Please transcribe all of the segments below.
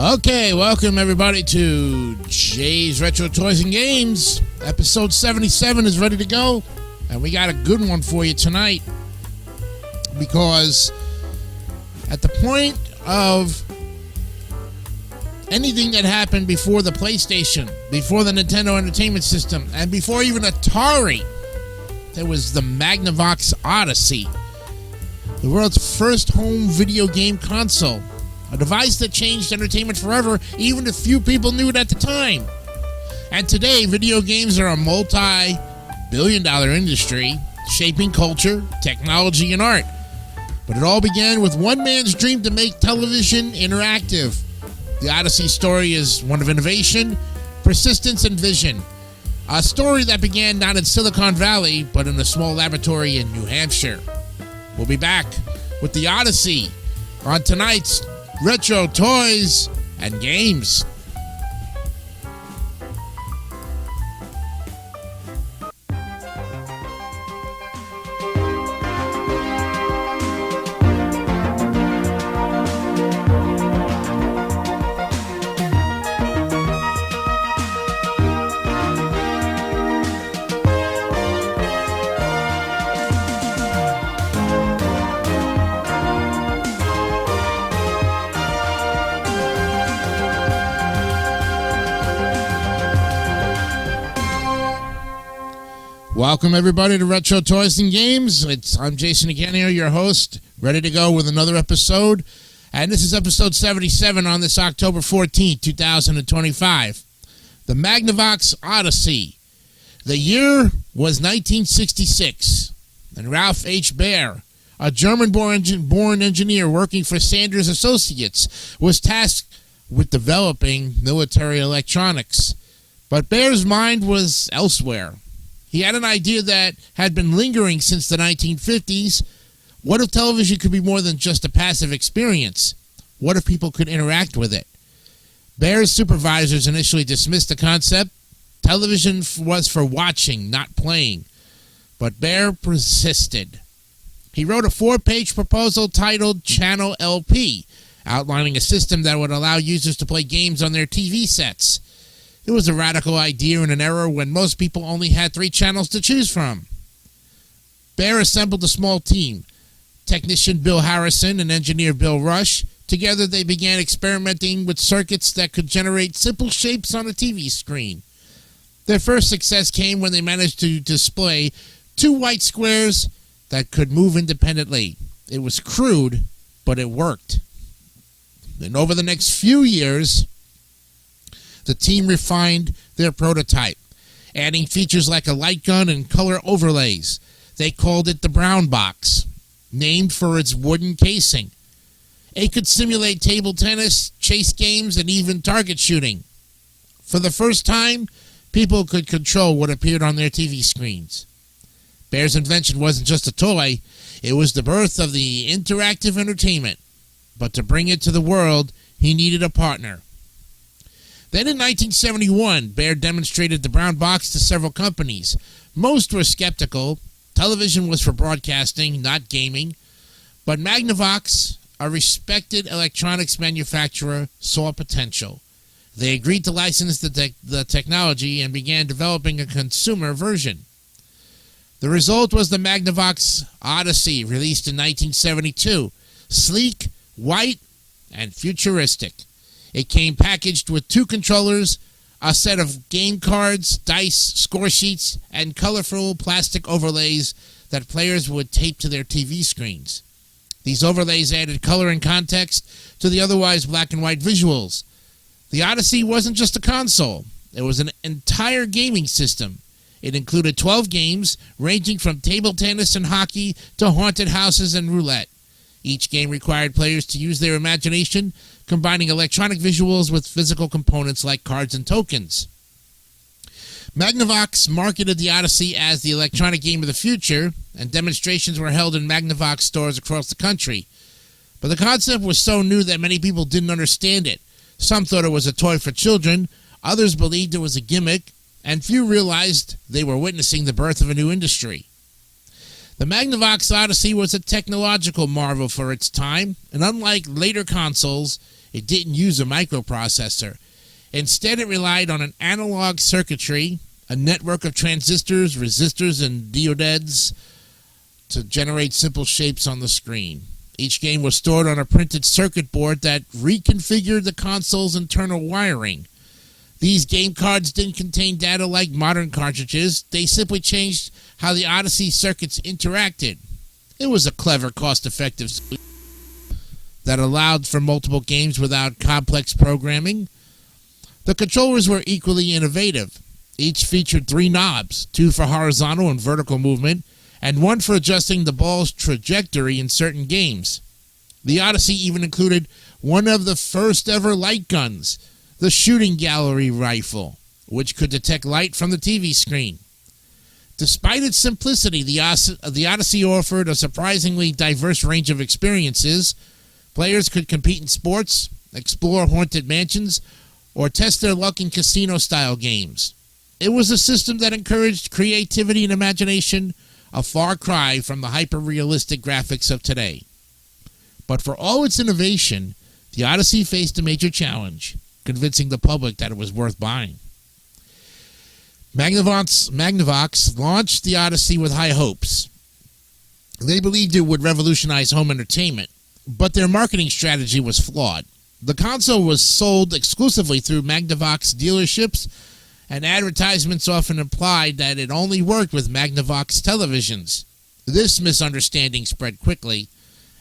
Okay, welcome everybody to Jay's Retro Toys and Games. Episode 77 is ready to go, and we got a good one for you tonight because at the point of anything that happened before the PlayStation, before the Nintendo Entertainment System, and before even Atari, there was the Magnavox Odyssey, the world's first home video game console. A device that changed entertainment forever, even if few people knew it at the time. And today, video games are a multi-billion-dollar industry, shaping culture, technology, and art. But it all began with one man's dream to make television interactive. The Odyssey story is one of innovation, persistence, and vision. A story that began not in Silicon Valley, but in a small laboratory in New Hampshire. We'll be back with the Odyssey on tonight's Retro Toys and Games. Welcome everybody to Retro Toys and Games. I'm Jason again here, your host, ready to go with another episode. And this is episode 77 on this October 14th, 2025. The Magnavox Odyssey. The year was 1966. And Ralph H. Baer, a German-born engineer working for Sanders Associates, was tasked with developing military electronics. But Baer's mind was elsewhere. He had an idea that had been lingering since the 1950s. What if television could be more than just a passive experience? What if people could interact with it? Baer's supervisors initially dismissed the concept. Television was for watching, not playing. But Baer persisted. He wrote a 4-page proposal titled Channel LP, outlining a system that would allow users to play games on their TV sets. It was a radical idea in an era when most people only had 3 channels to choose from. Baer assembled a small team, technician Bill Harrison and engineer Bill Rush. Together they began experimenting with circuits that could generate simple shapes on a TV screen. Their first success came when they managed to display 2 white squares that could move independently. It was crude, but it worked. Then over the next few years, the team refined their prototype, adding features like a light gun and color overlays. They called it the Brown Box, named for its wooden casing. It could simulate table tennis, chase games, and even target shooting. For the first time, people could control what appeared on their TV screens. Baer's invention wasn't just a toy, it was the birth of the interactive entertainment. But to bring it to the world, he needed a partner. Then in 1971, Baer demonstrated the brown box to several companies. Most were skeptical. Television was for broadcasting, not gaming. But Magnavox, a respected electronics manufacturer, saw potential. They agreed to license the technology and began developing a consumer version. The result was the Magnavox Odyssey, released in 1972. Sleek, white, and futuristic. It came packaged with 2 controllers, a set of game cards, dice, score sheets, and colorful plastic overlays that players would tape to their TV screens. These overlays added color and context to the otherwise black and white visuals. The Odyssey wasn't just a console. It was an entire gaming system. It included 12 games, ranging from table tennis and hockey to haunted houses and roulette. Each game required players to use their imagination, combining electronic visuals with physical components like cards and tokens. Magnavox marketed the Odyssey as the electronic game of the future, and demonstrations were held in Magnavox stores across the country. But the concept was so new that many people didn't understand it. Some thought it was a toy for children, others believed it was a gimmick, and few realized they were witnessing the birth of a new industry. The Magnavox Odyssey was a technological marvel for its time, and unlike later consoles, It didn't use a microprocessor. Instead, it relied on an analog circuitry, a network of transistors, resistors, and diodes to generate simple shapes on the screen. Each game was stored on a printed circuit board that reconfigured the console's internal wiring. These game cards didn't contain data like modern cartridges. They simply changed how the Odyssey circuits interacted. It was a clever, cost-effective solution that allowed for multiple games without complex programming. The controllers were equally innovative. Each featured 3 knobs, 2 for horizontal and vertical movement, and 1 for adjusting the ball's trajectory in certain games. The Odyssey even included one of the first ever light guns, the shooting gallery rifle, which could detect light from the TV screen. Despite its simplicity, the Odyssey offered a surprisingly diverse range of experiences. Players could compete in sports, explore haunted mansions, or test their luck in casino-style games. It was a system that encouraged creativity and imagination, a far cry from the hyper-realistic graphics of today. But for all its innovation, the Odyssey faced a major challenge, convincing the public that it was worth buying. Magnavox launched the Odyssey with high hopes. They believed it would revolutionize home entertainment, but their marketing strategy was flawed. The console was sold exclusively through Magnavox dealerships, and advertisements often implied that it only worked with Magnavox televisions. This misunderstanding spread quickly,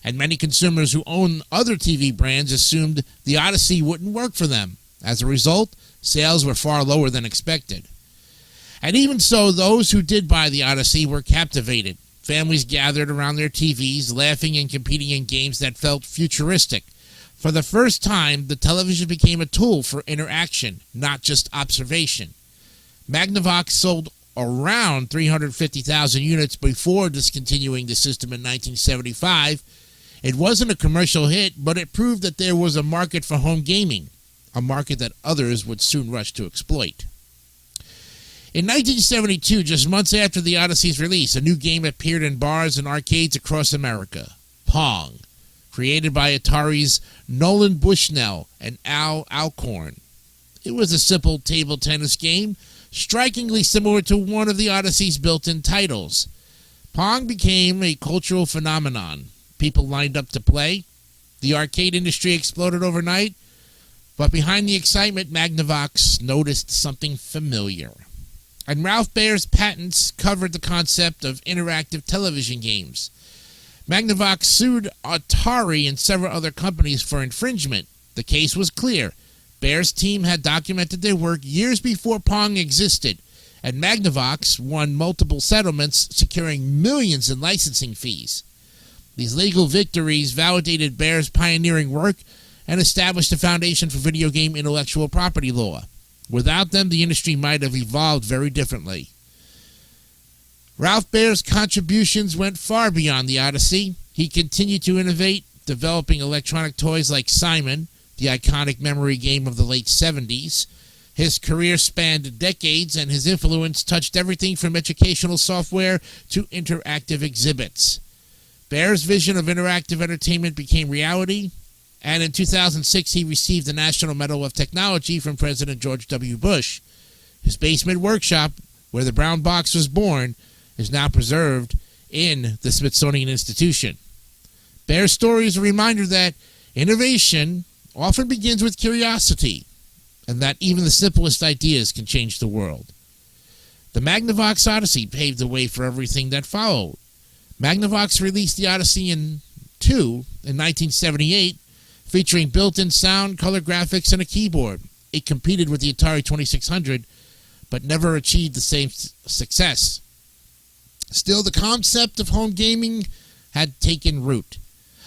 and many consumers who own other TV brands assumed the Odyssey wouldn't work for them. As a result, sales were far lower than expected. And even so, those who did buy the Odyssey were captivated. Families gathered around their TVs, laughing and competing in games that felt futuristic. For the first time, the television became a tool for interaction, not just observation. Magnavox sold around 350,000 units before discontinuing the system in 1975. It wasn't a commercial hit, but it proved that there was a market for home gaming, a market that others would soon rush to exploit. In 1972, just months after the Odyssey's release, a new game appeared in bars and arcades across America, Pong, created by Atari's Nolan Bushnell and Al Alcorn. It was a simple table tennis game, strikingly similar to one of the Odyssey's built-in titles. Pong became a cultural phenomenon. People lined up to play. The arcade industry exploded overnight, but behind the excitement, Magnavox noticed something familiar. And Ralph Baer's patents covered the concept of interactive television games. Magnavox sued Atari and several other companies for infringement. The case was clear. Baer's team had documented their work years before Pong existed, and Magnavox won multiple settlements, securing millions in licensing fees. These legal victories validated Baer's pioneering work and established a foundation for video game intellectual property law. Without them, the industry might have evolved very differently. Ralph Baer's contributions went far beyond the Odyssey. He continued to innovate, developing electronic toys like Simon, the iconic memory game of the late 70s. His career spanned decades, and his influence touched everything from educational software to interactive exhibits. Baer's vision of interactive entertainment became reality, and in 2006 he received the National Medal of Technology from President George W. Bush. His basement workshop, where the brown box was born, is now preserved in the Smithsonian Institution. Baer's story is a reminder that innovation often begins with curiosity, and that even the simplest ideas can change the world. The Magnavox Odyssey paved the way for everything that followed. Magnavox released the Odyssey in 1978, featuring built-in sound, color graphics, and a keyboard. It competed with the Atari 2600, but never achieved the same success. Still, the concept of home gaming had taken root.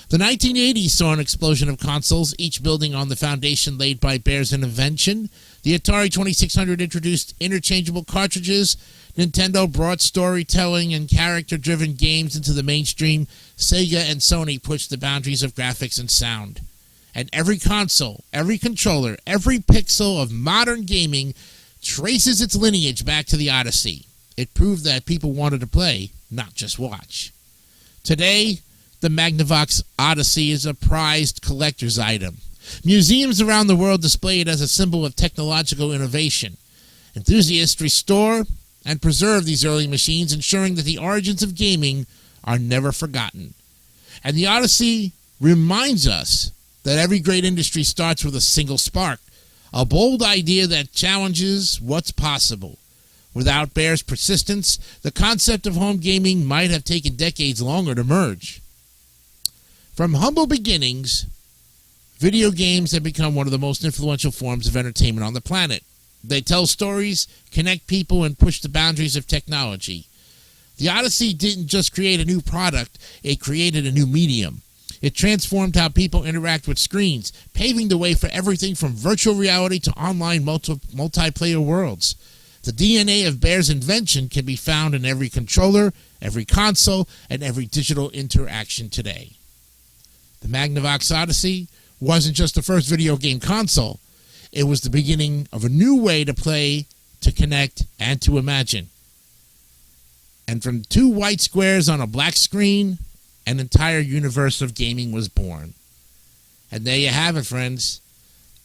The 1980s saw an explosion of consoles, each building on the foundation laid by Baer's invention. The Atari 2600 introduced interchangeable cartridges. Nintendo brought storytelling and character-driven games into the mainstream. Sega and Sony pushed the boundaries of graphics and sound. And every console, every controller, every pixel of modern gaming traces its lineage back to the Odyssey. It proved that people wanted to play, not just watch. Today, the Magnavox Odyssey is a prized collector's item, Museums around the world display it as a symbol of technological innovation. Enthusiasts restore and preserve these early machines, ensuring that the origins of gaming are never forgotten. And the Odyssey reminds us that every great industry starts with a single spark, a bold idea that challenges what's possible. Without Baer's persistence, the concept of home gaming might have taken decades longer to merge. From humble beginnings, video games have become one of the most influential forms of entertainment on the planet. They tell stories, connect people, and push the boundaries of technology. The Odyssey didn't just create a new product, it created a new medium. It transformed how people interact with screens, paving the way for everything from virtual reality to online multiplayer worlds. The DNA of Baer's invention can be found in every controller, every console, and every digital interaction today. The Magnavox Odyssey wasn't just the first video game console. It was the beginning of a new way to play, to connect, and to imagine. And from 2 white squares on a black screen, an entire universe of gaming was born. And there you have it, friends.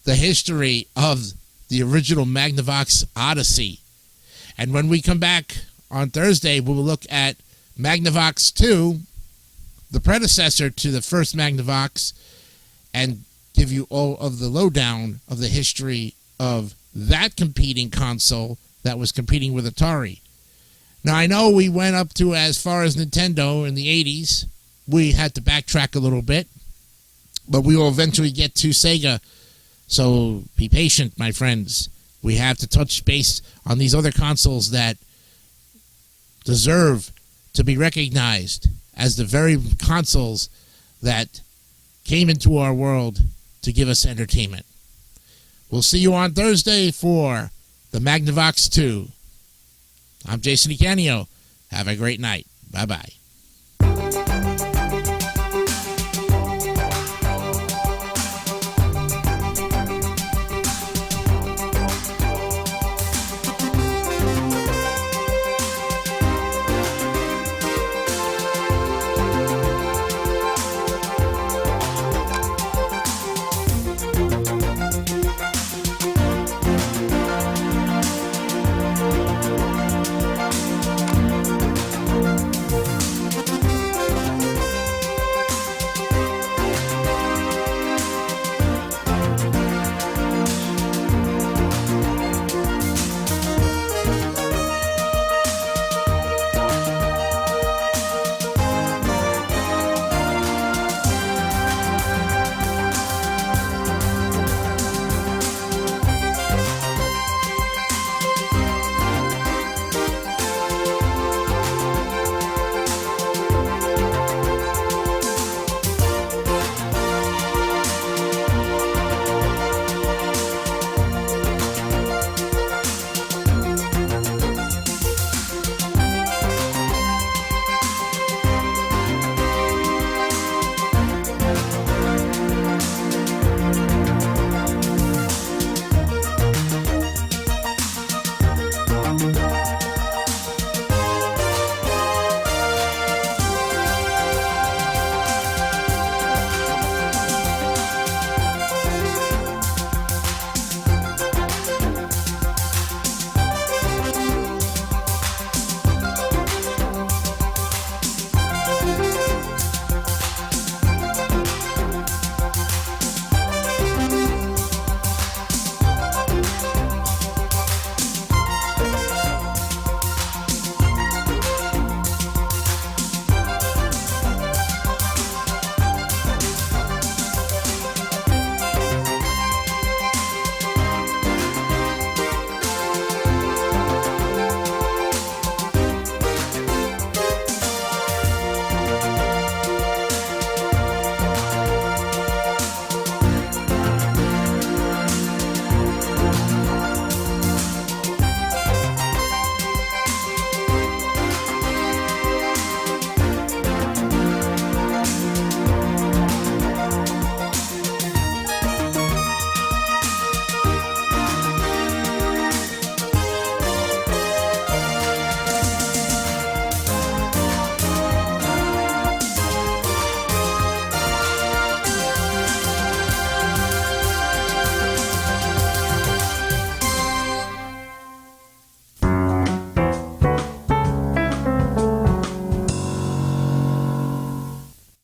The history of the original Magnavox Odyssey. And when we come back on Thursday, we will look at Magnavox 2, the predecessor to the first Magnavox, and give you all of the lowdown of the history of that competing console that was competing with Atari. Now, I know we went up to as far as Nintendo in the 80s. We had to backtrack a little bit, but we will eventually get to Sega. So be patient, my friends. We have to touch base on these other consoles that deserve to be recognized as the very consoles that came into our world to give us entertainment. We'll see you on Thursday for the Magnavox 2. I'm Jason Icanio. Have a great night. Bye-bye.